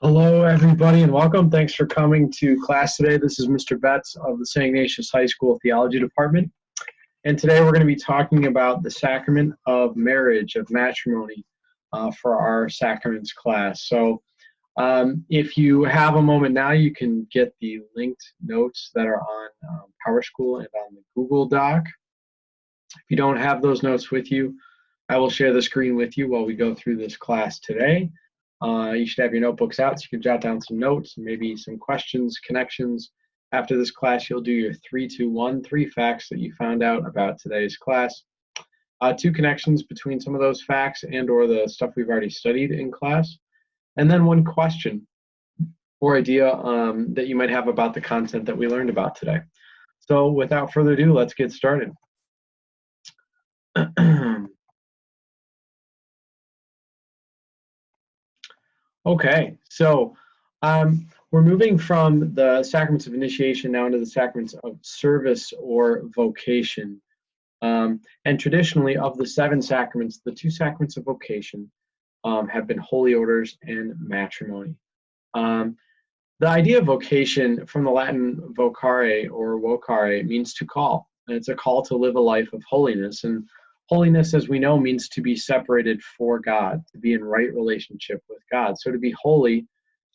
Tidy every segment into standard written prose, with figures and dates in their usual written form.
Hello, everybody, and welcome. Thanks for coming to class today. This is Mr. Betz of the St. Ignatius High School Theology Department. And today we're going to be talking about the sacrament of marriage, of matrimony, for our sacraments class. So if you have a moment now, you can get the linked notes that are on PowerSchool and on the Google Doc. If you don't have those notes with you, I will share the screen with you while we go through this class today. You should have your notebooks out so you can jot down some notes and maybe some questions, connections. After this class, you'll do your 3-2-1, 3 facts that you found out about today's class. 2 connections between some of those facts and or the stuff we've already studied in class. And then 1 question or idea that you might have about the content that we learned about today. So without further ado, let's get started. Okay, so we're moving from the sacraments of initiation now into the sacraments of service or vocation. And traditionally, of the 7 sacraments, the 2 sacraments of vocation have been holy orders and matrimony. The idea of vocation from the Latin vocare or vocare means to call, and it's a call to live a life of holiness. And holiness, as we know, means to be separated for God, to be in right relationship with God. So to be holy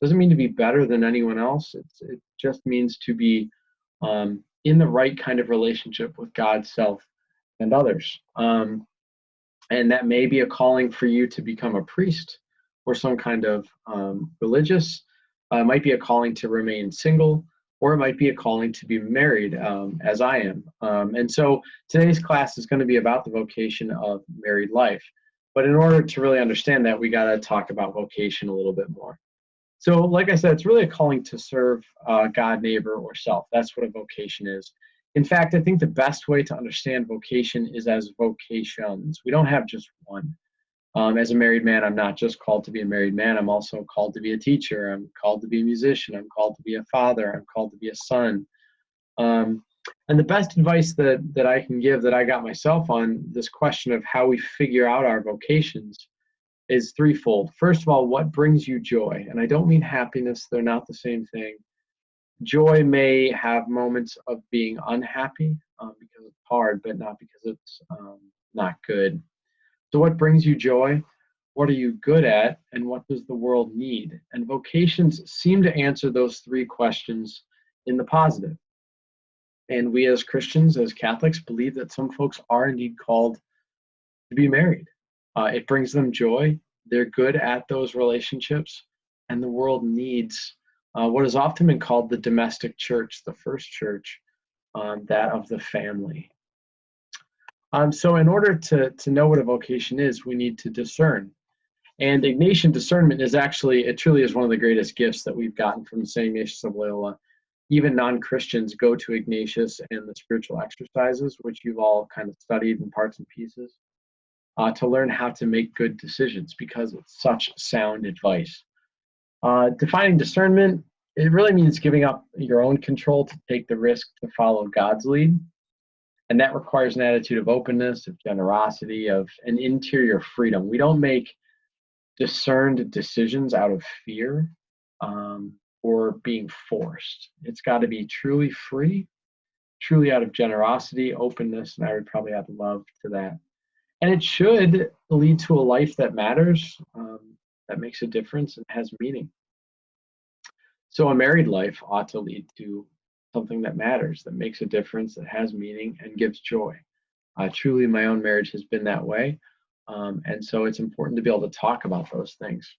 doesn't mean to be better than anyone else. It just means to be in the right kind of relationship with God, self, and others. And that may be a calling for you to become a priest or some kind of religious. It might be a calling to remain single, or it might be a calling to be married, as I am. And so today's class is going to be about the vocation of married life. But in order to really understand that, we got to talk about vocation a little bit more. So like I said, it's really a calling to serve God, neighbor, or self. That's what a vocation is. In fact, I think the best way to understand vocation is as vocations. We don't have just one. As a married man, I'm not just called to be a married man. I'm also called to be a teacher. I'm called to be a musician. I'm called to be a father. I'm called to be a son. And the best advice that I can give, that I got myself on this question of how we figure out our vocations, is threefold. First of all, what brings you joy? And I don't mean happiness. They're not the same thing. Joy may have moments of being unhappy because it's hard, but not because it's not good. So what brings you joy? What are you good at? And what does the world need? And vocations seem to answer those 3 questions in the positive. And we as Christians, as Catholics, believe that some folks are indeed called to be married. It brings them joy. They're good at those relationships. And the world needs what is often been called the domestic church, the first church, that of the family. So in order to know what a vocation is, we need to discern. And Ignatian discernment is actually, it truly is one of the greatest gifts that we've gotten from St. Ignatius of Loyola. Even non-Christians go to Ignatius and the spiritual exercises, which you've all kind of studied in parts and pieces, to learn how to make good decisions because it's such sound advice. Defining discernment, it really means giving up your own control to take the risk to follow God's lead. And that requires an attitude of openness, of generosity, of an interior freedom. We don't make discerned decisions out of fear or being forced. It's got to be truly free, truly out of generosity, openness, and I would probably add love to that. And it should lead to a life that matters, that makes a difference and has meaning. So a married life ought to lead to something that matters, that makes a difference, that has meaning and gives joy. Truly, my own marriage has been that way. And so it's important to be able to talk about those things.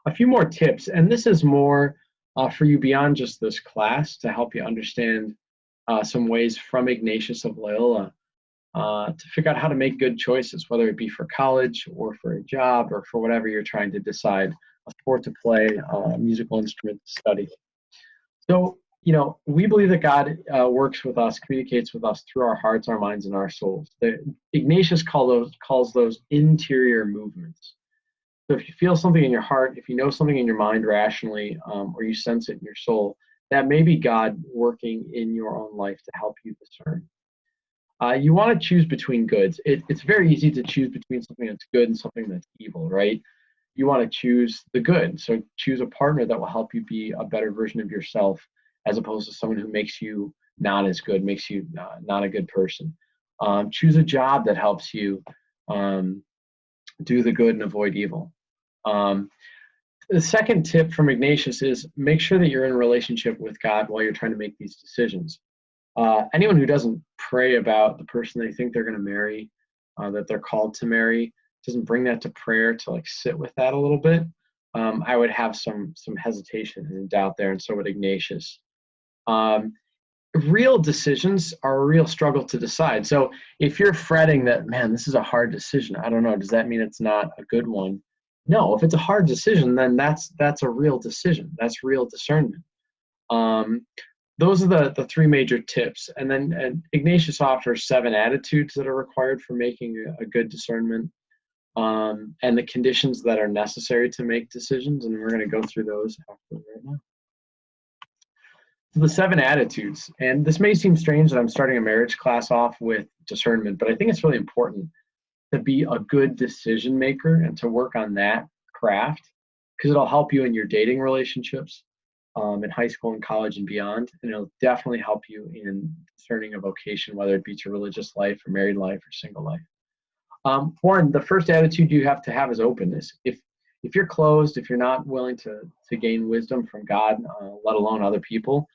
A few more tips, and this is more for you beyond just this class to help you understand some ways from Ignatius of Loyola to figure out how to make good choices, whether it be for college or for a job or for whatever you're trying to decide, a sport to play, a musical instrument to study. So, we believe that God works with us, communicates with us through our hearts, our minds, and our souls. Ignatius calls those interior movements. So if you feel something in your heart, if you know something in your mind rationally, or you sense it in your soul, that may be God working in your own life to help you discern. You want to choose between goods. It's very easy to choose between something that's good and something that's evil, right? you want to choose the good. So choose a partner that will help you be a better version of yourself, as opposed to someone who makes you not as good, makes you not a good person. Choose a job that helps you do the good and avoid evil. The second tip from Ignatius is make sure that you're in a relationship with God while you're trying to make these decisions. Anyone who doesn't pray about the person they think they're going to marry, that they're called to marry, doesn't bring that to prayer to like sit with that a little bit, I would have some hesitation and doubt there, and so would Ignatius. Real decisions are a real struggle to decide. So if you're fretting that, man, this is a hard decision, I don't know, does that mean it's not a good one? No, if it's a hard decision, then that's a real decision. That's real discernment. Those are the three major tips. And then Ignatius offers 7 attitudes that are required for making a good discernment, and the conditions that are necessary to make decisions. And we're going to go through those right now. So the 7 attitudes, and this may seem strange that I'm starting a marriage class off with discernment, but I think it's really important to be a good decision maker and to work on that craft, because it'll help you in your dating relationships, in high school and college and beyond, and it'll definitely help you in discerning a vocation, whether it be to religious life or married life or single life. One, the first attitude you have to have is openness. If you're closed, if you're not willing to gain wisdom from God, let alone other people,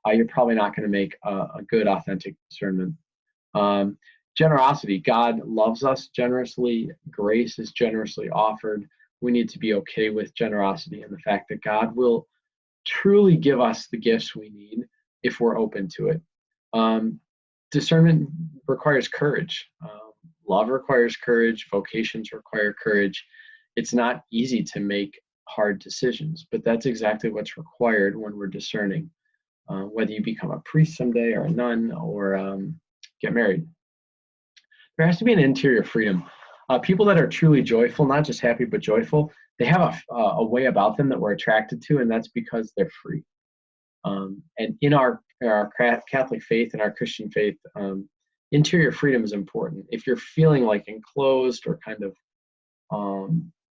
you're probably not going to make a good, authentic discernment. Generosity. God loves us generously. Grace is generously offered. We need to be okay with generosity and the fact that God will truly give us the gifts we need if we're open to it. Discernment requires courage. Love requires courage. Vocations require courage. It's not easy to make hard decisions, but that's exactly what's required when we're discerning, whether you become a priest someday or a nun or get married. There has to be an interior freedom. People that are truly joyful, not just happy, but joyful, they have a way about them that we're attracted to, and that's because they're free. And in our Catholic faith and our Christian faith, interior freedom is important. If you're feeling like enclosed or kind of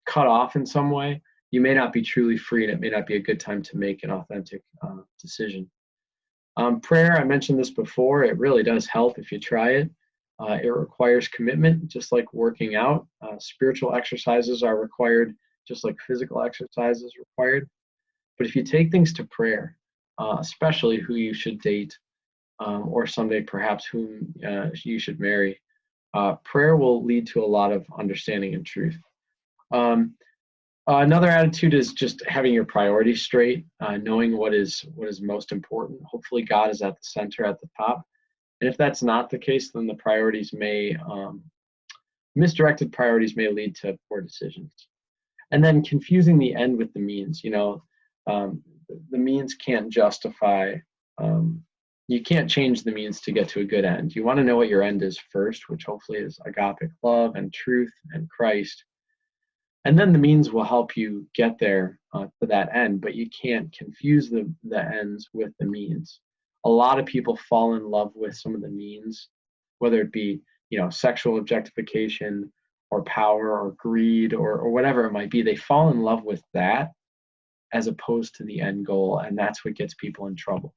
cut off in some way, you may not be truly free, and it may not be a good time to make an authentic decision. Prayer, I mentioned this before, it really does help if you try it. It requires commitment, just like working out. Spiritual exercises are required, just like physical exercise is required. But if you take things to prayer, especially who you should date, or someday perhaps whom you should marry, prayer will lead to a lot of understanding and truth. Another attitude is just having your priorities straight, knowing what is most important. Hopefully God is at the center, at the top. And if that's not the case, then the priorities misdirected priorities may lead to poor decisions. And then confusing the end with the means. The means can't justify, you can't change the means to get to a good end. You want to know what your end is first, which hopefully is agapic love and truth and Christ. And then the means will help you get there to that end, but you can't confuse the ends with the means. A lot of people fall in love with some of the means, whether it be, sexual objectification or power or greed or whatever it might be. They fall in love with that as opposed to the end goal, and that's what gets people in trouble.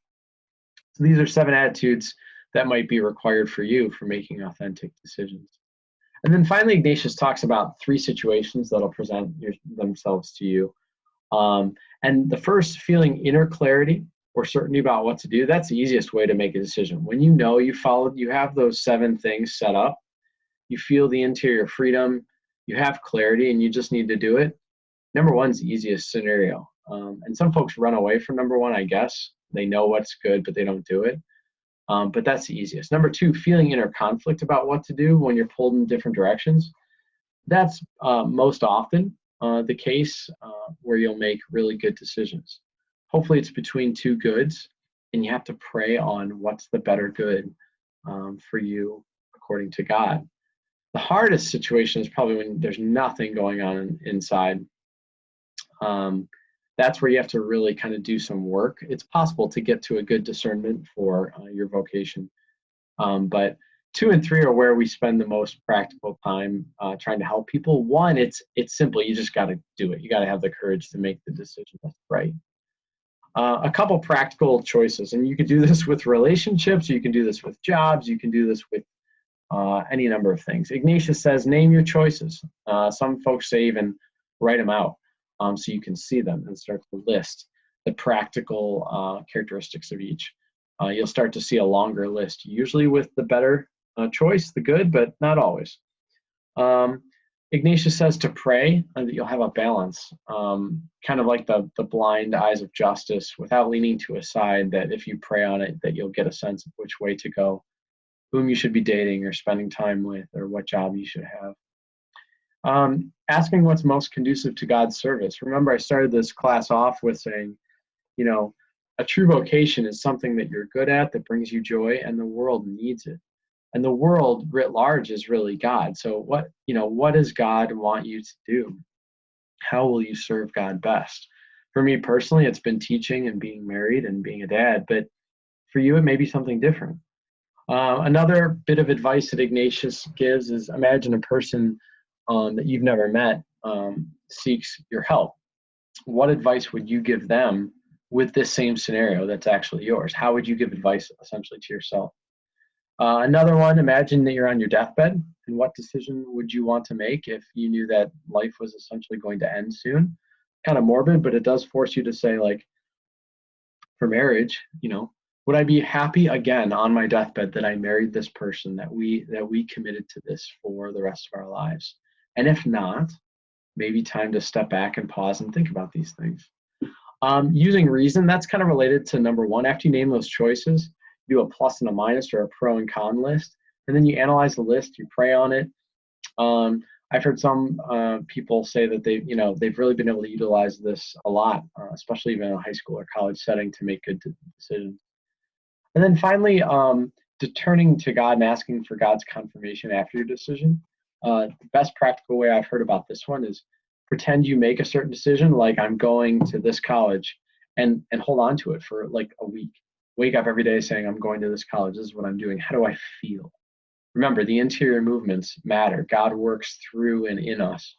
So these are 7 attitudes that might be required for you for making authentic decisions. And then finally, Ignatius talks about 3 situations that'll present themselves to you. And the first, feeling inner clarity or certainty about what to do, that's the easiest way to make a decision. When you know you have those 7 things set up, you feel the interior freedom, you have clarity, and you just need to do it. Number 1's the easiest scenario. And some folks run away from number 1, I guess. They know what's good, but they don't do it. But that's the easiest. Number 2, feeling inner conflict about what to do when you're pulled in different directions. That's most often the case where you'll make really good decisions. Hopefully it's between 2 goods, and you have to pray on what's the better good for you according to God. The hardest situation is probably when there's nothing going on inside. That's where you have to really kind of do some work. It's possible to get to a good discernment for your vocation. But 2 and 3 are where we spend the most practical time trying to help people. 1, it's simple. You just got to do it. You got to have the courage to make the decision that's right. A couple practical choices, and you can do this with relationships, you can do this with jobs, you can do this with any number of things. Ignatius says, name your choices. Some folks say even write them out so you can see them and start to list the practical characteristics of each. You'll start to see a longer list, usually with the better choice, the good, but not always. Ignatius says to pray, and that you'll have a balance, kind of like the blind eyes of justice, without leaning to a side, that if you pray on it, that you'll get a sense of which way to go, whom you should be dating or spending time with, or what job you should have. Asking what's most conducive to God's service. Remember, I started this class off with saying, you know, a true vocation is something that you're good at, that brings you joy, and the world needs it. And the world writ large is really God. So what does God want you to do? How will you serve God best? For me personally, it's been teaching and being married and being a dad, but for you, it may be something different. Another bit of advice that Ignatius gives is, imagine a person that you've never met seeks your help. What advice would you give them with this same scenario that's actually yours? How would you give advice essentially to yourself? Another one, imagine that you're on your deathbed, and what decision would you want to make if you knew that life was essentially going to end soon? Kind of morbid, but it does force you to say, like, for marriage, would I be happy again on my deathbed that I married this person, that we committed to this for the rest of our lives? And if not, maybe time to step back and pause and think about these things. Using reason, that's kind of related to number 1. After you name those choices, do a plus and a minus, or a pro and con list, and then you analyze the list, you pray on it. I've heard some people say that they've really been able to utilize this a lot, especially even in a high school or college setting, to make good decisions. And then finally, turning to God and asking for God's confirmation after your decision. The best practical way I've heard about this one is pretend you make a certain decision, like I'm going to this college, and hold on to it for like a week. Wake up every day saying, I'm going to this college. This is what I'm doing. How do I feel? Remember, the interior movements matter. God works through and in us.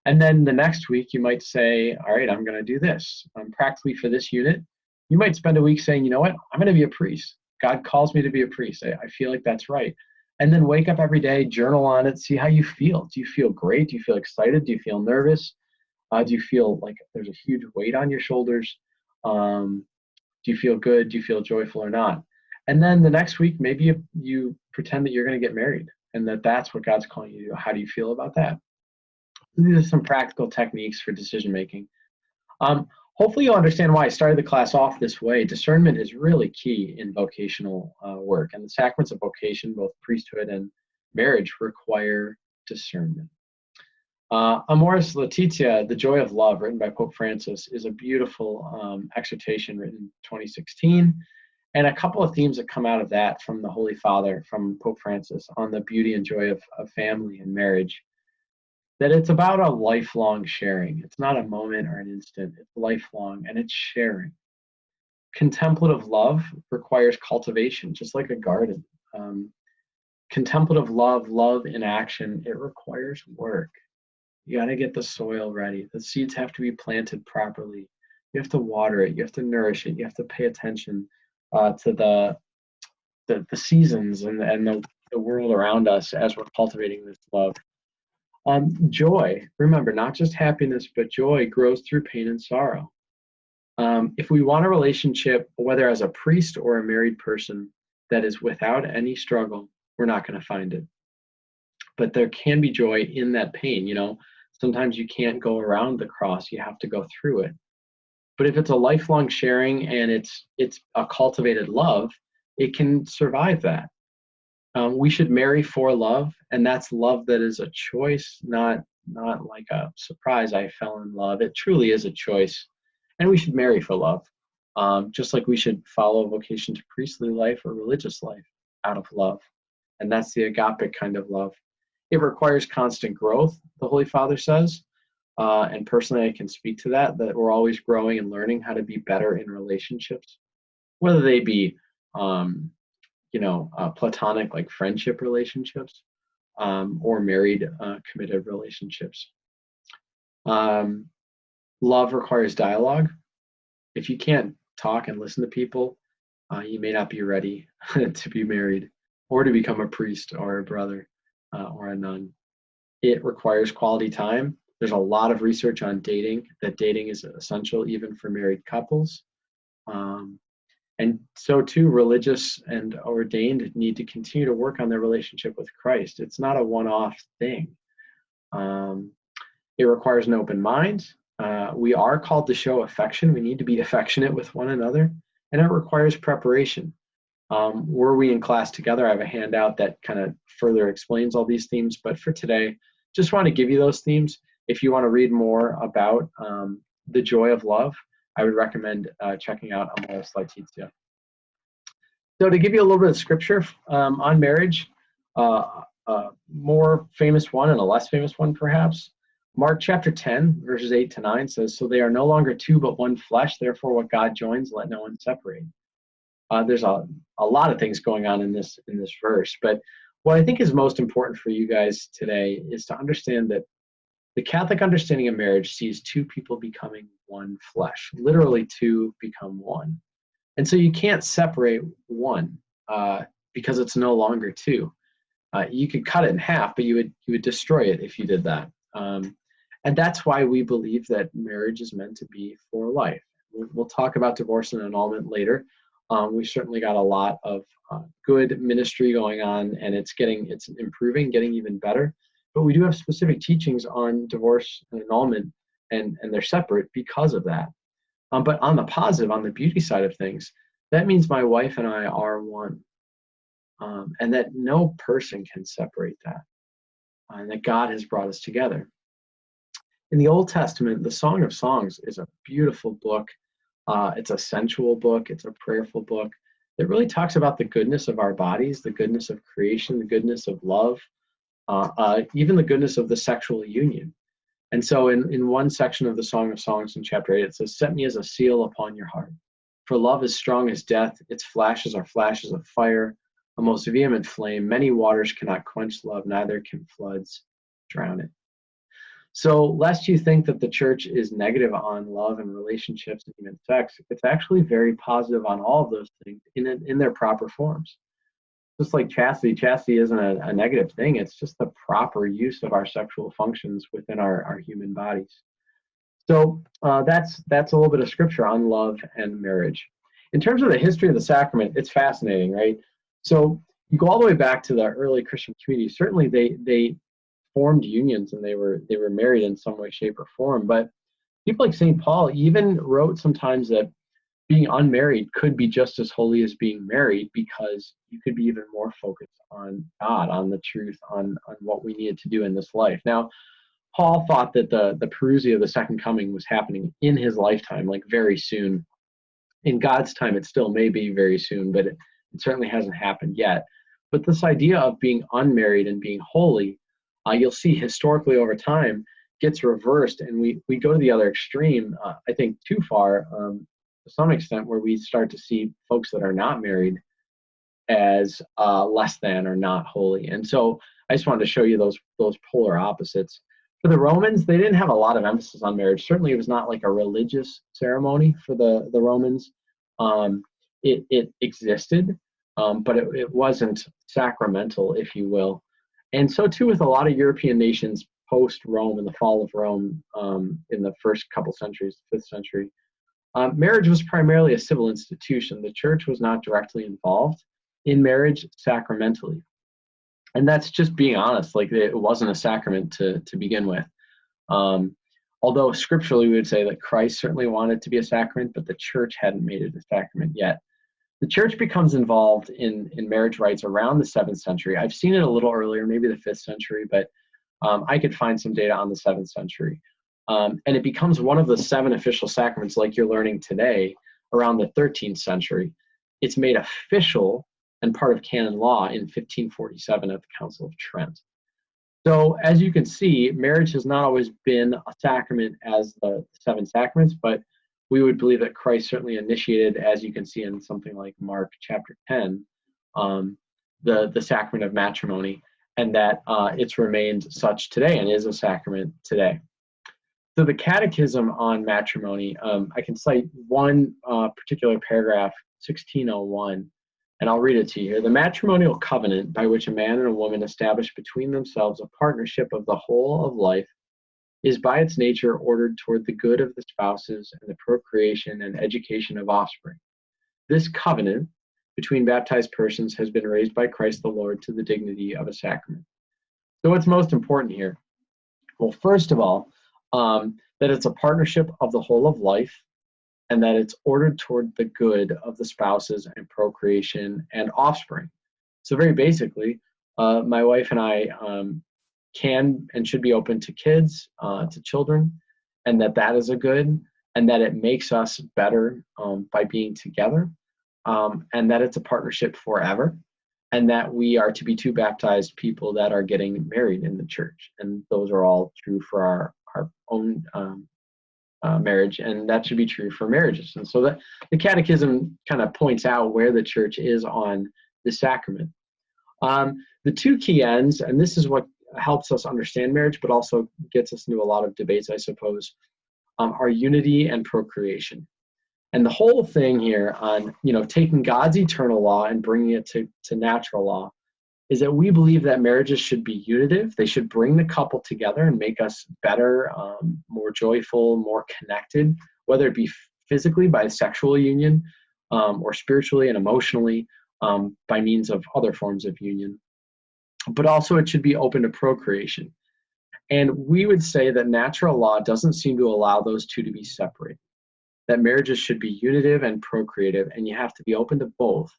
And then the next week, you might say, all right, I'm going to do this. Practically for this unit, you might spend a week saying, you know what? I'm going to be a priest. God calls me to be a priest. I feel like that's right. And then wake up every day, journal on it, see how you feel. Do you feel great? Do you feel excited? Do you feel nervous? Do you feel like there's a huge weight on your shoulders? Do you feel good? Do you feel joyful or not? And then the next week, maybe you pretend that you're going to get married and that's what God's calling you to do. How do you feel about that? These are some practical techniques for decision making. Hopefully you'll understand why I started the class off this way. Discernment is really key in vocational work, and the sacraments of vocation, both priesthood and marriage, require discernment. Amoris Laetitia, The Joy of Love, written by Pope Francis, is a beautiful exhortation written in 2016. And a couple of themes that come out of that from the Holy Father, from Pope Francis, on the beauty and joy of family and marriage. That it's about a lifelong sharing. It's not a moment or an instant, it's lifelong, and it's sharing. Contemplative love requires cultivation, just like a garden. Contemplative love in action, it requires work. You got to get the soil ready. The seeds have to be planted properly. You have to water it. You have to nourish it. You have to pay attention to the seasons and the world around us as we're cultivating this love. Joy, remember, not just happiness, but joy grows through pain and sorrow. If we want a relationship, whether as a priest or a married person, that is without any struggle, we're not going to find it. But there can be joy in that pain. Sometimes you can't go around the cross, you have to go through it. But if it's a lifelong sharing and it's a cultivated love, it can survive that. We should marry for love, and that's love that is a choice, not like a surprise, I fell in love. It truly is a choice. And we should marry for love, just like we should follow a vocation to priestly life or religious life out of love. And that's the agape kind of love. It requires constant growth, the Holy Father says. And personally, I can speak to that we're always growing and learning how to be better in relationships, whether they be platonic, like friendship relationships, or married, committed relationships. Love requires dialogue. If you can't talk and listen to people, you may not be ready to be married or to become a priest or a brother or a nun. It requires quality time. There's a lot of research on dating, that dating is essential even for married couples. And so too, religious and ordained need to continue to work on their relationship with Christ. It's not a one-off thing. It requires an open mind. We are called to show affection. We need to be affectionate with one another, and it requires preparation. Were we in class together, I have a handout that kind of further explains all these themes, but for today, just want to give you those themes. If you want to read more about the joy of love, I would recommend checking out Amoris Laetitia. So to give you a little bit of scripture on marriage, a more famous one and a less famous one perhaps, Mark chapter 10, verses 8 to 9 says, "So they are no longer two, but one flesh. Therefore, what God joins, let no one separate." There's a lot of things going on in this verse, but what I think is most important for you guys today is to understand that the Catholic understanding of marriage sees two people becoming one flesh, literally two become one. And so you can't separate one because it's no longer two. You could cut it in half, but you would destroy it if you did that. And that's why we believe that marriage is meant to be for life. We'll talk about divorce and annulment later. We've certainly got a lot of good ministry going on, and it's improving, getting even better. But we do have specific teachings on divorce and annulment, and they're separate because of that. But on the positive, on the beauty side of things, that means my wife and I are one, and that no person can separate that, and that God has brought us together. In the Old Testament, the Song of Songs is a beautiful book. It's a sensual book. It's a prayerful book that really talks about the goodness of our bodies, the goodness of creation, the goodness of love, even the goodness of the sexual union. And so in one section of the Song of Songs in chapter 8, it says, "Set me as a seal upon your heart. For love is strong as death. Its flashes are flashes of fire, a most vehement flame. Many waters cannot quench love, neither can floods drown it." So lest you think that the church is negative on love and relationships and even sex, it's actually very positive on all of those things in their proper forms. Just like chastity, chastity isn't a negative thing. It's just the proper use of our sexual functions within our human bodies. So that's a little bit of scripture on love and marriage. In terms of the history of the sacrament, it's fascinating, right? So you go all the way back to the early Christian community. Certainly they formed unions and they were married in some way, shape, or form. But people like St. Paul even wrote sometimes that being unmarried could be just as holy as being married, because you could be even more focused on God, on the truth, on what we needed to do in this life. Now, Paul thought that the parousia of the second coming was happening in his lifetime, like very soon. In God's time, it still may be very soon, but it certainly hasn't happened yet. But this idea of being unmarried and being holy, you'll see historically over time, gets reversed, and we go to the other extreme, I think too far, to some extent, where we start to see folks that are not married as less than or not holy. And so I just wanted to show you those polar opposites. For the Romans, they didn't have a lot of emphasis on marriage. Certainly it was not like a religious ceremony for the Romans. It existed, but it wasn't sacramental, if you will. And so too with a lot of European nations post-Rome and the fall of Rome in the first couple centuries, 5th century. Marriage was primarily a civil institution. The church was not directly involved in marriage sacramentally. And that's just being honest, like it wasn't a sacrament to begin with. Although scripturally we would say that Christ certainly wanted it to be a sacrament, but the church hadn't made it a sacrament yet. The church becomes involved in marriage rites around the 7th century. I've seen it a little earlier, maybe the 5th century, but I could find some data on the 7th century. And it becomes one of the 7 official sacraments like you're learning today around the 13th century. It's made official and part of canon law in 1547 at the Council of Trent. So as you can see, marriage has not always been a sacrament as the 7 sacraments, but we would believe that Christ certainly initiated, as you can see in something like Mark chapter 10, the sacrament of matrimony, and that it's remained such today and is a sacrament today. So the Catechism on matrimony, I can cite one particular paragraph, 1601, and I'll read it to you here. The matrimonial covenant by which a man and a woman establish between themselves a partnership of the whole of life is by its nature ordered toward the good of the spouses and the procreation and education of offspring. This covenant between baptized persons has been raised by Christ the Lord to the dignity of a sacrament. So what's most important here? Well, first of all, that it's a partnership of the whole of life, and that it's ordered toward the good of the spouses and procreation and offspring. So very basically, my wife and I can and should be open to kids, to children, and that is a good, and that it makes us better by being together, and that it's a partnership forever, and that we are to be two baptized people that are getting married in the church. And those are all true for our own marriage, and that should be true for marriages. And so that the Catechism kind of points out where the church is on the sacrament. The two key ends, and this is what helps us understand marriage, but also gets us into a lot of debates, I suppose, are unity and procreation. And the whole thing here on, taking God's eternal law and bringing it to natural law is that we believe that marriages should be unitive. They should bring the couple together and make us better, more joyful, more connected, whether it be physically by sexual union, or spiritually and emotionally by means of other forms of union. But also it should be open to procreation. And we would say that natural law doesn't seem to allow those two to be separated, that marriages should be unitive and procreative, and you have to be open to both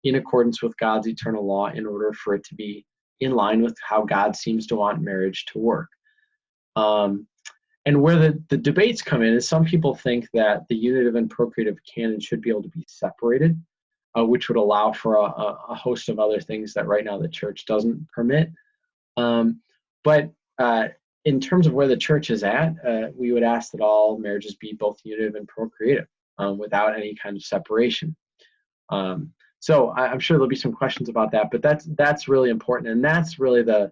in accordance with God's eternal law in order for it to be in line with how God seems to want marriage to work. And where the debates come in is some people think that the unitive and procreative canon should be able to be separated, which would allow for a host of other things that right now the church doesn't permit. But in terms of where the church is at, we would ask that all marriages be both unitive and procreative without any kind of separation. So I'm sure there'll be some questions about that, but that's really important, and that's really the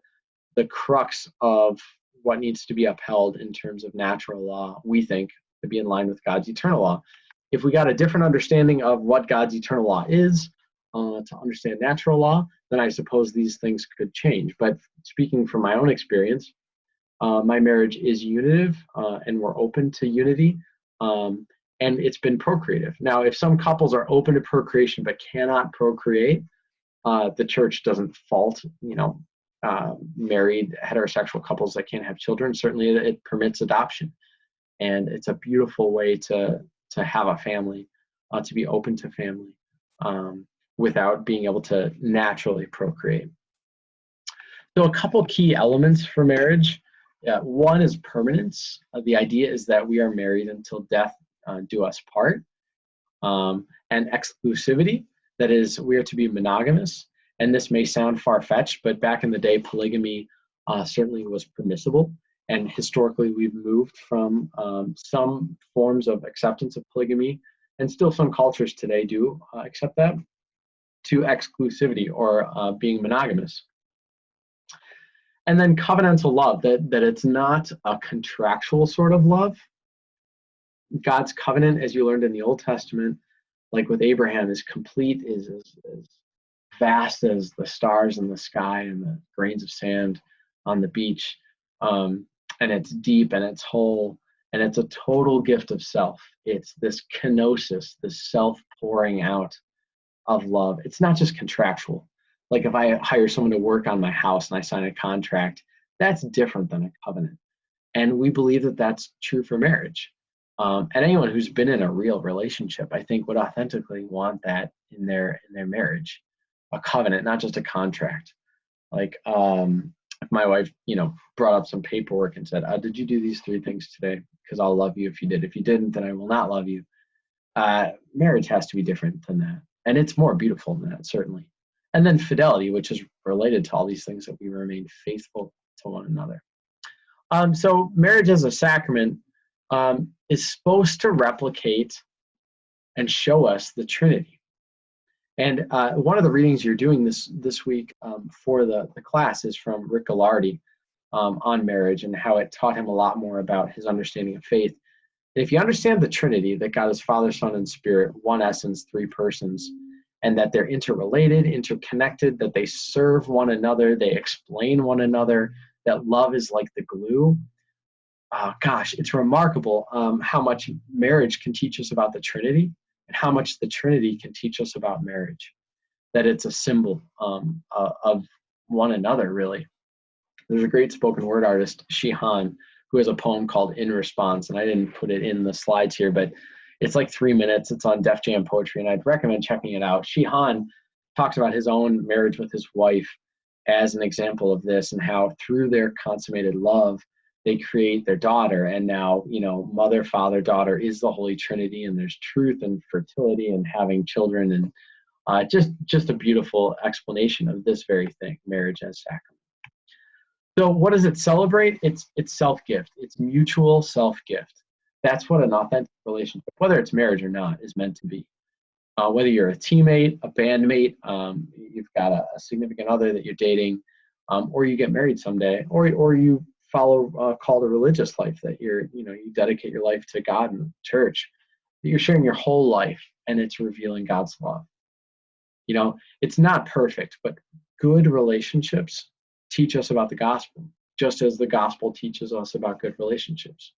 crux of what needs to be upheld in terms of natural law, we think, to be in line with God's eternal law. If we got a different understanding of what God's eternal law is to understand natural law, then I suppose these things could change. But speaking from my own experience, my marriage is unitive, and we're open to unity, and it's been procreative. Now, if some couples are open to procreation but cannot procreate, the church doesn't fault, married heterosexual couples that can't have children. Certainly, it permits adoption, and it's a beautiful way to have a family, to be open to family, without being able to naturally procreate. So, a couple key elements for marriage. One is permanence. The idea is that we are married until death do us part, and exclusivity. That is, we are to be monogamous. And this may sound far-fetched, but back in the day, polygamy certainly was permissible. And historically, we've moved from some forms of acceptance of polygamy, and still some cultures today do accept that, to exclusivity or being monogamous. And then covenantal love, that it's not a contractual sort of love. God's covenant, as you learned in the Old Testament, like with Abraham, is complete, is as vast as the stars in the sky and the grains of sand on the beach. And it's deep and it's whole, and it's a total gift of self. It's this kenosis, this self-pouring out of love. It's not just contractual. Like if I hire someone to work on my house and I sign a contract, that's different than a covenant. And we believe that that's true for marriage. And anyone who's been in a real relationship, I think, would authentically want that in their marriage, a covenant, not just a contract. Like if my wife, brought up some paperwork and said, "Did you do these 3 things today? Because I'll love you if you did. If you didn't, then I will not love you." Marriage has to be different than that, and it's more beautiful than that, certainly. And then fidelity, which is related to all these things, that we remain faithful to one another. So marriage as a sacrament is supposed to replicate and show us the Trinity. And one of the readings you're doing this week for the class is from Rick Gallardi on marriage and how it taught him a lot more about his understanding of faith. And if you understand the Trinity, that God is Father, Son, and Spirit, one essence, three persons, and that they're interrelated, interconnected, that they serve one another, they explain one another, that love is like the glue. Gosh, it's remarkable how much marriage can teach us about the Trinity and how much the Trinity can teach us about marriage, that it's a symbol of one another, really. There's a great spoken word artist, Shihan, who has a poem called In Response, and I didn't put it in the slides here, but it's like 3 minutes. It's on Def Jam Poetry, and I'd recommend checking it out. Shihan talks about his own marriage with his wife as an example of this, and how through their consummated love, they create their daughter. And now, mother, father, daughter is the Holy Trinity, and there's truth and fertility and having children, and just a beautiful explanation of this very thing, marriage as sacrament. So what does it celebrate? It's self-gift. It's mutual self-gift. That's what an authentic relationship, whether it's marriage or not, is meant to be. Whether you're a teammate, a bandmate, you've got a significant other that you're dating, or you get married someday, or you follow a call to religious life, that you dedicate your life to God and the church, that you're sharing your whole life, and it's revealing God's love. It's not perfect, but good relationships teach us about the gospel, just as the gospel teaches us about good relationships.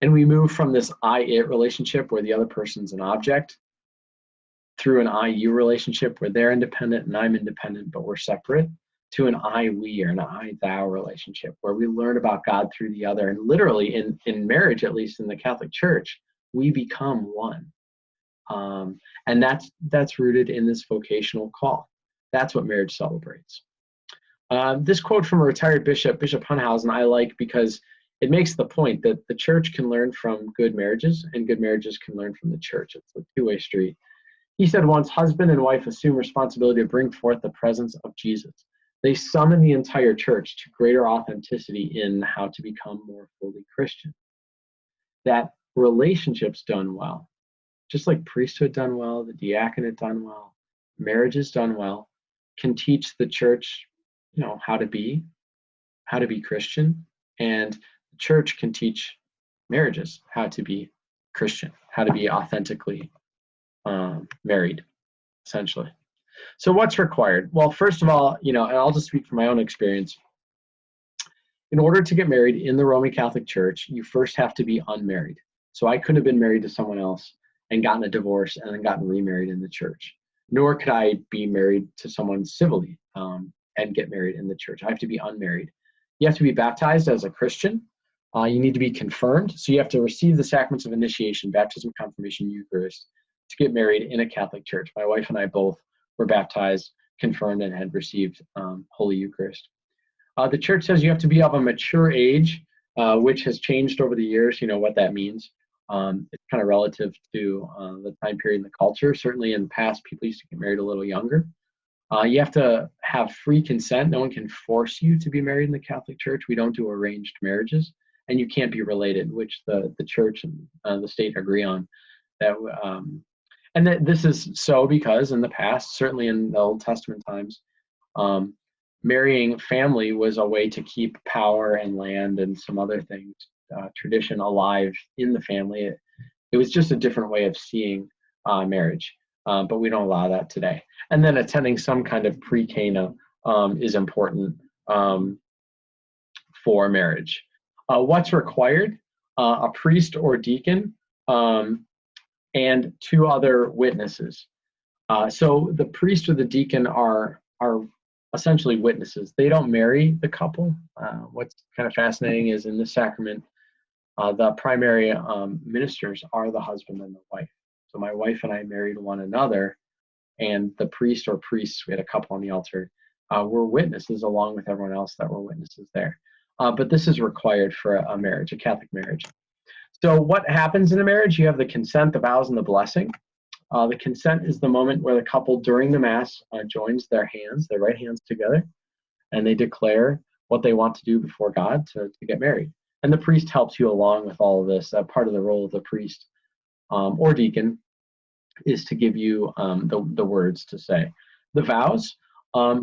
And we move from this I-it relationship where the other person's an object through an I-you relationship where they're independent and I'm independent, but we're separate, to an I-we or an I-thou relationship where we learn about God through the other. And literally in marriage, at least in the Catholic Church, we become one. And that's rooted in this vocational call. That's what marriage celebrates. This quote from a retired bishop, Bishop Hunthausen, I like because it makes the point that the church can learn from good marriages and good marriages can learn from the church. It's a two-way street. He said once, husband and wife assume responsibility to bring forth the presence of Jesus. They summon the entire church to greater authenticity in how to become more fully Christian. That relationships done well, just like priesthood done well, the diaconate done well, marriages done well, can teach the church how to be Christian, and the church can teach marriages how to be Christian, how to be authentically married, essentially. So what's required? Well, first of all, and I'll just speak from my own experience. In order to get married in the Roman Catholic Church, you first have to be unmarried. So I couldn't have been married to someone else and gotten a divorce and then gotten remarried in the church. Nor could I be married to someone civilly and get married in the church. I have to be unmarried. You have to be baptized as a Christian. You need to be confirmed. So you have to receive the sacraments of initiation, baptism, confirmation, Eucharist, to get married in a Catholic church. My wife and I both were baptized, confirmed, and had received Holy Eucharist. The church says you have to be of a mature age, which has changed over the years, what that means. It's kind of relative to the time period and the culture. Certainly in the past, people used to get married a little younger. You have to have free consent. No one can force you to be married in the Catholic Church. We don't do arranged marriages. And you can't be related, which the church and the state agree on. And this is so because in the past, certainly in the Old Testament times, marrying family was a way to keep power and land and some other things, tradition alive in the family. It was just a different way of seeing marriage. But we don't allow that today. And then attending some kind of pre-Cana is important for marriage. What's required? A priest or deacon and 2 other witnesses. So the priest or the deacon are essentially witnesses. They don't marry the couple. What's kind of fascinating is in this sacrament, the primary ministers are the husband and the wife. So my wife and I married one another, and the priest or priests, we had a couple on the altar, were witnesses along with everyone else that were witnesses there. But this is required for a marriage, a Catholic marriage. So what happens in a marriage? You have the consent, the vows, and the blessing. The consent is the moment where the couple during the Mass joins their right hands together, and they declare what they want to do before God to get married. And the priest helps you along with all of this. Part of the role of the priest or deacon is to give you the words to say. The vows,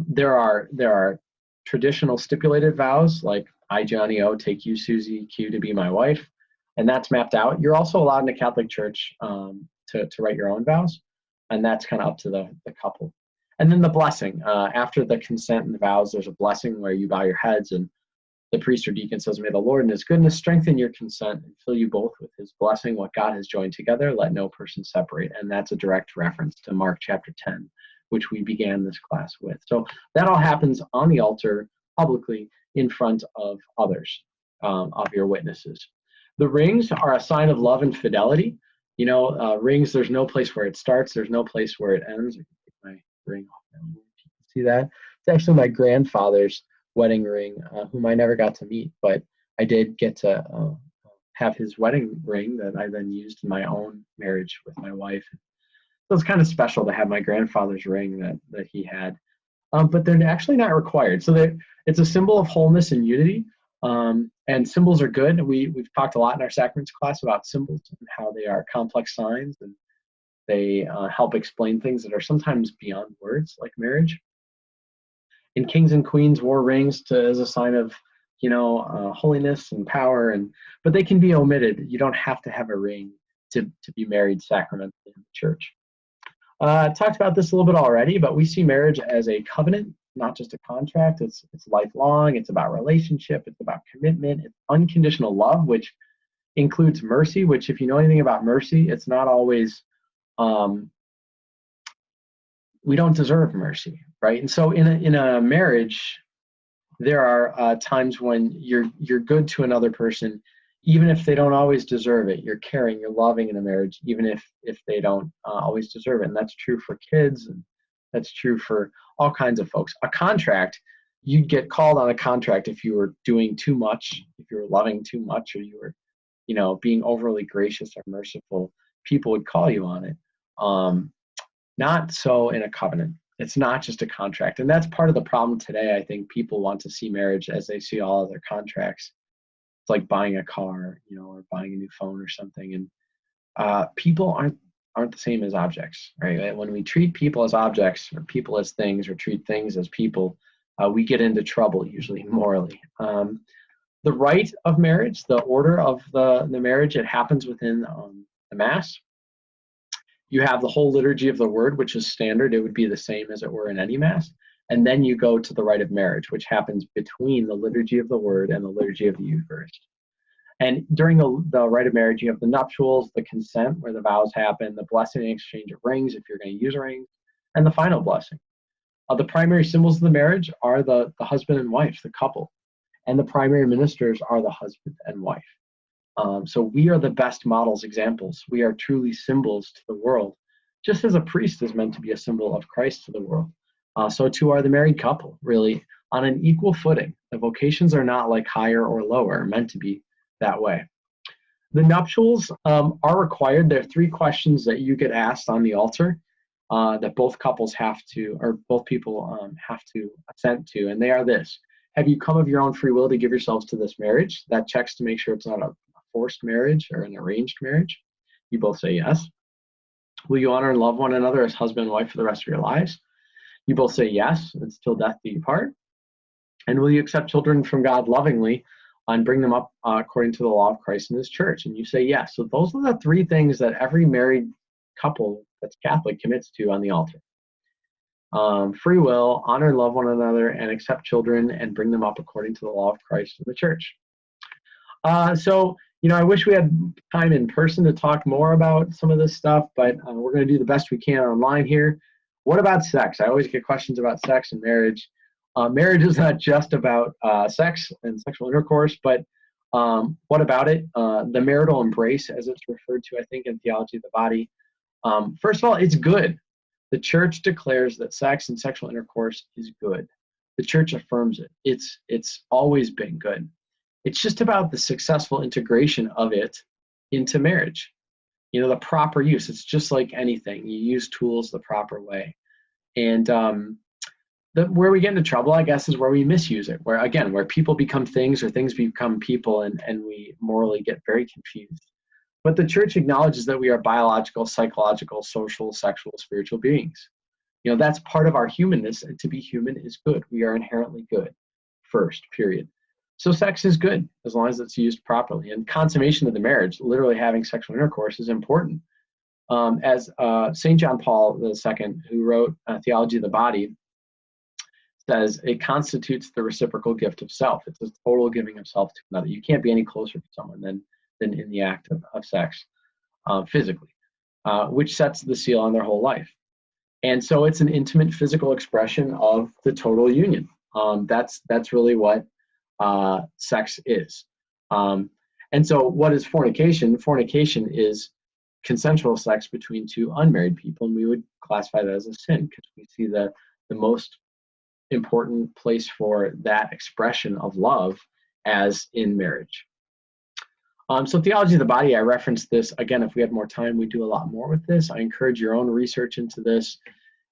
there are traditional stipulated vows like I, Johnny O, take you, Susie Q, to be my wife, and that's mapped out. You're also allowed in the Catholic Church to write your own vows, and that's kind of up to the couple. And then the blessing. After the consent and the vows, there's a blessing where you bow your heads and the priest or deacon says, may the Lord in his goodness strengthen your consent and fill you both with his blessing. What God has joined together, let no person separate. And that's a direct reference to Mark chapter 10, which we began this class with. So that all happens on the altar publicly in front of others, of your witnesses. The rings are a sign of love and fidelity. You know, rings, there's no place where it starts. There's no place where it ends. I can take my ring off now. You can see that. It's actually my grandfather's wedding ring, whom I never got to meet, but I did get to have his wedding ring that I then used in my own marriage with my wife. So it's kind of special to have my grandfather's ring that he had, but they're actually not required. So it's a symbol of wholeness and unity, and symbols are good. We've talked a lot in our sacraments class about symbols and how they are complex signs, and they help explain things that are sometimes beyond words, like marriage. And kings and queens wore rings as a sign of, holiness and power, but they can be omitted. You don't have to have a ring to be married sacramentally in the church. I talked about this a little bit already, but we see marriage as a covenant, not just a contract. It's lifelong. It's about relationship. It's about commitment. It's unconditional love, which includes mercy, which, if you know anything about mercy, it's not always, we don't deserve mercy, right? And so in a marriage, there are times when you're good to another person, even if they don't always deserve it. You're caring, you're loving in a marriage, even if they don't always deserve it. And that's true for kids, and that's true for all kinds of folks. A contract, you'd get called on a contract if you were doing too much, if you were loving too much, or you were, being overly gracious or merciful. People would call you on it. Not so in a covenant. It's not just a contract. And that's part of the problem today. I think people want to see marriage as they see all other contracts. It's like buying a car, or buying a new phone or something. And people aren't the same as objects, right? When we treat people as objects, or people as things, or treat things as people, we get into trouble, usually morally. The rite of marriage, the order of the marriage, it happens within the Mass. You have the whole liturgy of the word, which is standard. It would be the same as it were in any Mass. And then you go to the rite of marriage, which happens between the liturgy of the word and the liturgy of the Eucharist. And during the rite of marriage, you have the nuptials, the consent, where the vows happen, the blessing and exchange of rings, if you're going to use rings, and the final blessing. The primary symbols of the marriage are the husband and wife, the couple. And the primary ministers are the husband and wife. So we are the best models, examples. We are truly symbols to the world, just as a priest is meant to be a symbol of Christ to the world. So too are the married couple, really, on an equal footing. The vocations are not like higher or lower, meant to be that way. The nuptials are required. There are 3 questions that you get asked on the altar that both couples have to, or both people have to assent to, and they are this. Have you come of your own free will to give yourselves to this marriage? That checks to make sure it's not a forced marriage or an arranged marriage. You both say yes. Will you honor and love one another as husband and wife for the rest of your lives? You both say yes, it's till death do you part. And will you accept children from God lovingly and bring them up according to the law of Christ and his church? And you say yes. So those are the 3 things that every married couple that's Catholic commits to on the altar. Free will, honor and love one another, and accept children and bring them up according to the law of Christ and the church. So I wish we had time in person to talk more about some of this stuff, but we're going to do the best we can online here. What about sex? I always get questions about sex and marriage. Marriage is not just about sex and sexual intercourse, but what about it? The marital embrace, as it's referred to, I think, in Theology of the Body. First of all, it's good. The church declares that sex and sexual intercourse is good. The church affirms it. It's always been good. It's just about the successful integration of it into marriage. The proper use. It's just like anything. You use tools the proper way. And where we get into trouble, I guess, is where we misuse it. Where people become things or things become people, and we morally get very confused. But the church acknowledges that we are biological, psychological, social, sexual, spiritual beings. That's part of our humanness, and to be human is good. We are inherently good, first, period. So sex is good as long as it's used properly. And consummation of the marriage, literally having sexual intercourse, is important. As St. John Paul II, who wrote Theology of the Body, says, it constitutes the reciprocal gift of self. It's a total giving of self to another. You can't be any closer to someone than in the act of sex physically, which sets the seal on their whole life. And so it's an intimate physical expression of the total union. That's really what sex is. And so what is fornication? Fornication is consensual sex between two unmarried people, and we would classify that as a sin because we see the most important place for that expression of love as in marriage. So Theology of the Body, I referenced this. Again, if we had more time, we'd do a lot more with this. I encourage your own research into this.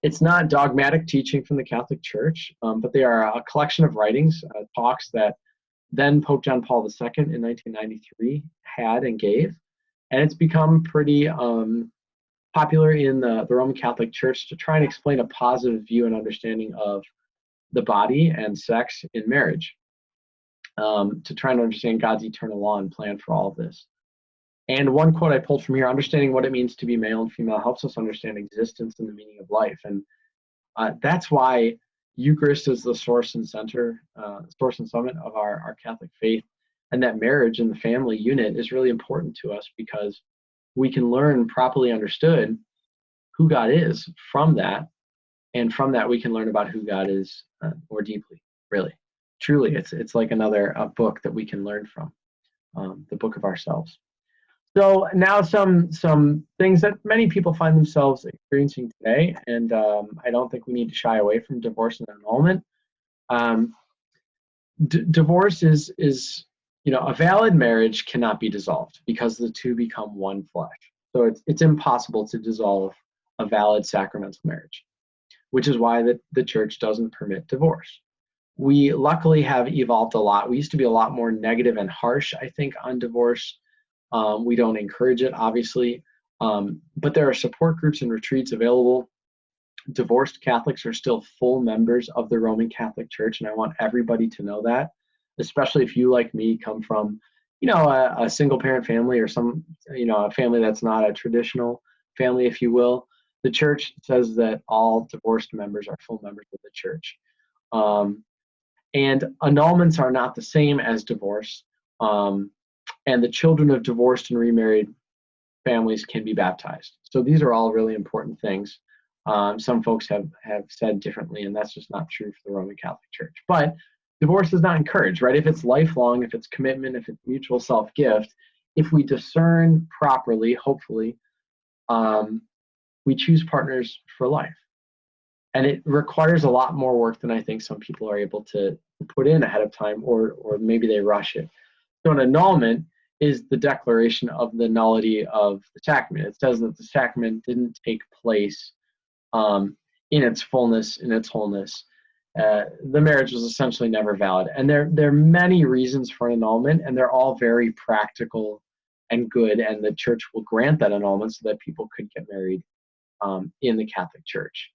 It's not dogmatic teaching from the Catholic Church, but they are a collection of writings, talks that then Pope John Paul II in 1993 had and gave. And it's become pretty popular in the Roman Catholic Church to try and explain a positive view and understanding of the body and sex in marriage, to try and understand God's eternal law and plan for all of this. And one quote I pulled from here: understanding what it means to be male and female helps us understand existence and the meaning of life. And that's why Eucharist is the source and center, source and summit of our Catholic faith. And that marriage and the family unit is really important to us because we can learn, properly understood, who God is from that. And from that, we can learn about who God is more deeply, really. Truly, it's like another book that we can learn from, the book of ourselves. So now some things that many people find themselves experiencing today, and I don't think we need to shy away from divorce and annulment. Divorce is a valid marriage cannot be dissolved because the two become one flesh. So it's impossible to dissolve a valid sacramental marriage, which is why the church doesn't permit divorce. We luckily have evolved a lot. We used to be a lot more negative and harsh, I think, on divorce. We don't encourage it, obviously, but there are support groups and retreats available. Divorced Catholics are still full members of the Roman Catholic Church, and I want everybody to know that, especially if you, like me, come from, a single-parent family or a family that's not a traditional family, if you will. The church says that all divorced members are full members of the church. And annulments are not the same as divorce. And the children of divorced and remarried families can be baptized. So these are all really important things. Some folks have said differently, and that's just not true for the Roman Catholic Church. But divorce is not encouraged, right? If it's lifelong, if it's commitment, if it's mutual self-gift, if we discern properly, hopefully, we choose partners for life. And it requires a lot more work than I think some people are able to put in ahead of time, or maybe they rush it. So an annulment is the declaration of the nullity of the sacrament. It says that the sacrament didn't take place in its fullness, in its wholeness. The marriage was essentially never valid. And there are many reasons for an annulment, and they're all very practical and good, and the church will grant that annulment so that people could get married in the Catholic Church.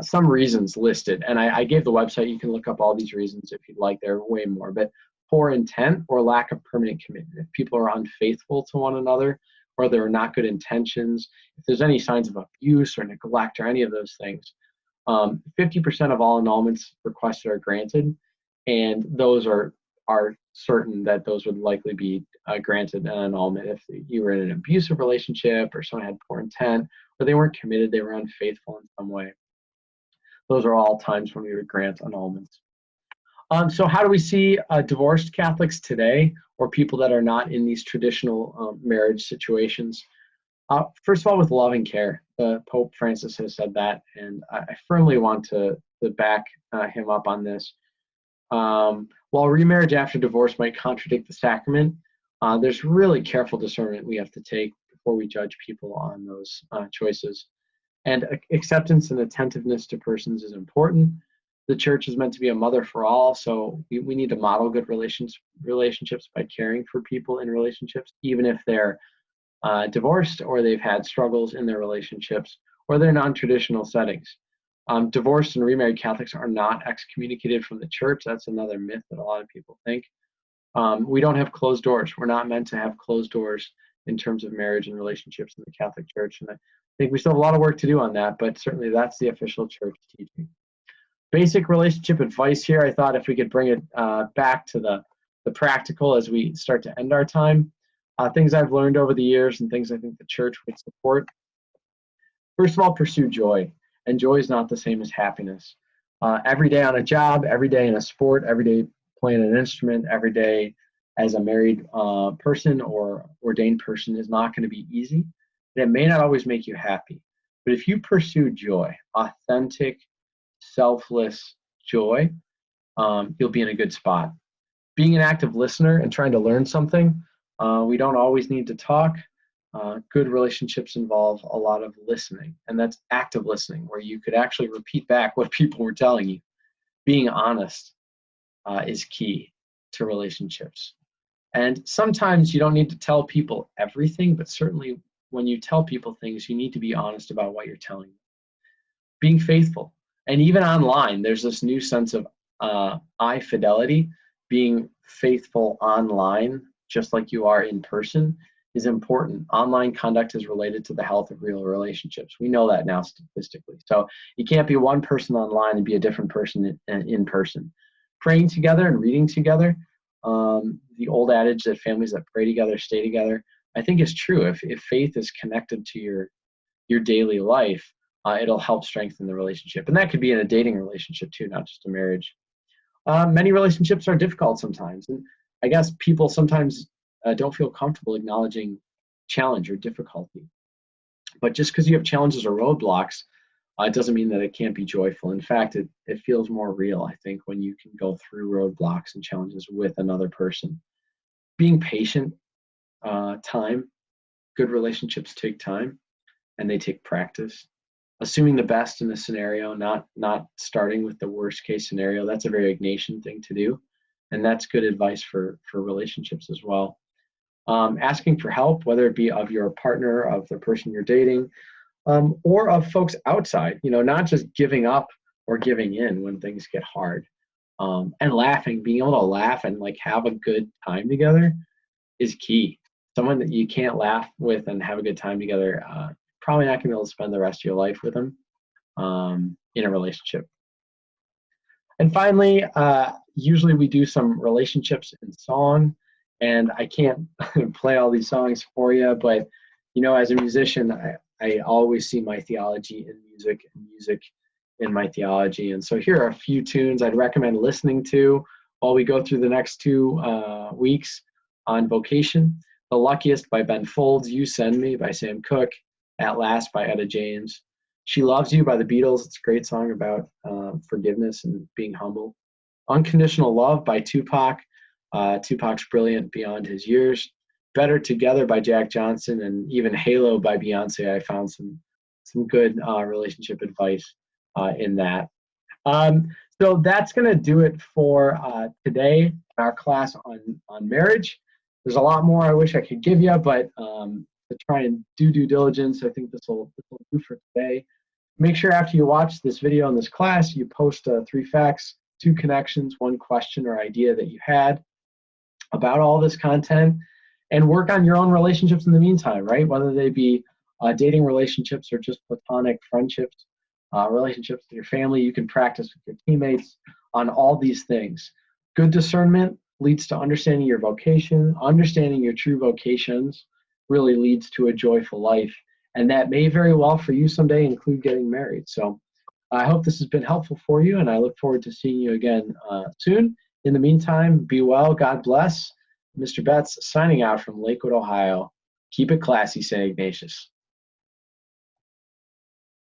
Some reasons listed, and I gave the website. You can look up all these reasons if you'd like. There are way more, but poor intent or lack of permanent commitment. If people are unfaithful to one another, or there are not good intentions, if there's any signs of abuse or neglect or any of those things, 50% of all annulments requested are granted, and those are certain that those would likely be granted an annulment if you were in an abusive relationship, or someone had poor intent, or they weren't committed, they were unfaithful in some way. Those are all times when we would grant annulments. So how do we see divorced Catholics today, or people that are not in these traditional marriage situations? First of all, with love and care. Pope Francis has said that, and I firmly want to back him up on this. While remarriage after divorce might contradict the sacrament, there's really careful discernment we have to take before we judge people on those choices. And acceptance and attentiveness to persons is important. The church is meant to be a mother for all, so we need to model good relationships by caring for people in relationships, even if they're divorced, or they've had struggles in their relationships, or they're non-traditional settings. Divorced and remarried Catholics are not excommunicated from the church. That's another myth that a lot of people think. We don't have closed doors. We're not meant to have closed doors in terms of marriage and relationships in the Catholic Church. And I think we still have a lot of work to do on that, but certainly that's the official church teaching. Basic relationship advice here. I thought if we could bring it back to the practical as we start to end our time. Things I've learned over the years and things I think the church would support. First of all, pursue joy. And joy is not the same as happiness. Every day on a job, every day in a sport, every day playing an instrument, every day as a married person or ordained person is not going to be easy. And it may not always make you happy. But if you pursue joy, authentic, selfless joy, you'll be in a good spot. Being an active listener and trying to learn something, we don't always need to talk. Good relationships involve a lot of listening, and that's active listening, where you could actually repeat back what people were telling you. Being honest is key to relationships. And sometimes you don't need to tell people everything, but certainly when you tell people things, you need to be honest about what you're telling them. Being faithful. And even online, there's this new sense of fidelity. Being faithful online, just like you are in person, is important. Online conduct is related to the health of real relationships. We know that now statistically. So you can't be one person online and be a different person in person. Praying together and reading together, the old adage that families that pray together stay together, I think is true. If faith is connected to your daily life, it'll help strengthen the relationship. And that could be in a dating relationship too, not just a marriage. Many relationships are difficult sometimes. And I guess people sometimes don't feel comfortable acknowledging challenge or difficulty. But just because you have challenges or roadblocks, it doesn't mean that it can't be joyful. In fact, it feels more real, I think, when you can go through roadblocks and challenges with another person. Being patient, time. Good relationships take time, and they take practice. Assuming the best in a scenario, not starting with the worst case scenario. That's a very Ignatian thing to do, and that's good advice for relationships as well. Asking for help, whether it be of your partner, of the person you're dating, or of folks outside, not just giving up or giving in when things get hard. And laughing, being able to laugh and have a good time together is key. Someone that you can't laugh with and have a good time together, probably not going to be able to spend the rest of your life with them in a relationship. And finally, usually we do some relationships in song, and I can't play all these songs for you, but as a musician, I always see my theology in music and music in my theology. And so here are a few tunes I'd recommend listening to while we go through the next 2 weeks on vocation. The Luckiest by Ben Folds, You Send Me by Sam Cooke, At Last by Etta James, She Loves You by the Beatles. It's a great song about forgiveness and being humble. Unconditional Love by Tupac. Tupac's brilliant beyond his years. Better Together by Jack Johnson, and even Halo by Beyonce. I found some good relationship advice in that. So that's going to do it for today in our class on marriage. There's a lot more I wish I could give you, but to try and do due diligence, I think this will do for today. Make sure after you watch this video in this class, you post 3 facts, 2 connections, 1 question or idea that you had about all this content, and work on your own relationships in the meantime, right? Whether they be dating relationships or just platonic friendships, relationships with your family. You can practice with your teammates on all these things. Good discernment leads to understanding your vocation. Understanding your true vocations really leads to a joyful life. And that may very well for you someday include getting married. So I hope this has been helpful for you, and I look forward to seeing you again soon. In the meantime, be well, God bless. Mr. Betz signing out from Lakewood, Ohio. Keep it classy, St. Ignatius.